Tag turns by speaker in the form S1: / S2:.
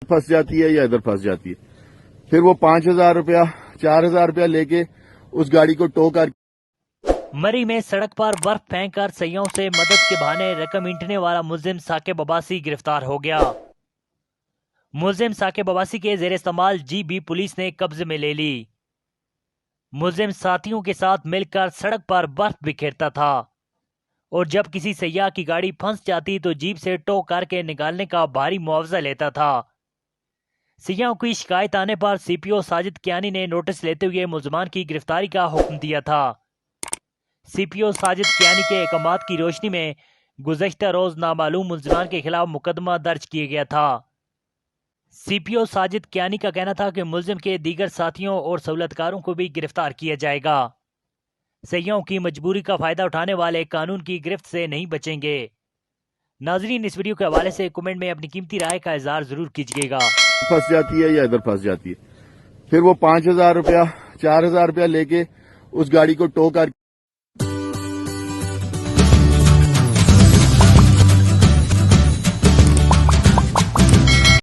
S1: फंस जाती है या इधर फंस जाती है। फिर वो 5,000 रुपया 4,000 रुपया लेके उस गाड़ी को टो कर।
S2: मरी में सड़क पर बर्फ फेंककर सैयों से मदद के बहाने रकम ईंटने वाला मुलजिम साकिब अब्बासी गिरफ्तार हो गया। मुलजिम साकिब अब्बासी के जेर इस्तेमाल जीप भी पुलिस ने कब्जे में ले ली। मुलजिम साथियों के साथ मिलकर सड़क पर बर्फ बिखेरता था और जब किसी सैयाह की गाड़ी फंस जाती तो जीप से टो करके निकालने का भारी मुआवजा लेता था। सैयाहों की शिकायत आने पर सीपीओ साजिद कियानी ने नोटिस लेते हुए मुलजमान की गिरफ्तारी का हुक्म दिया था। सीपीओ साजिद कियानी के अहकामात की रोशनी में गुज़श्ता रोज नामालूम मुलजमान के खिलाफ मुकदमा दर्ज किया गया था। सीपीओ साजिद कियानी का कहना था कि मुलजिम के दीगर साथियों और सहूलतकारों को भी गिरफ्तार किया जाएगा। सैयाहों की मजबूरी का फायदा उठाने वाले कानून की गिरफ्त से नहीं बचेंगे। नाजरीन, इस वीडियो के हवाले से कमेंट में अपनी कीमती राय का इजहार जरूर कीजिएगा।
S1: फंस जाती है या इधर फंस जाती है। फिर वो 5,000 रुपया 4,000 रुपया लेके उस गाड़ी को टो कर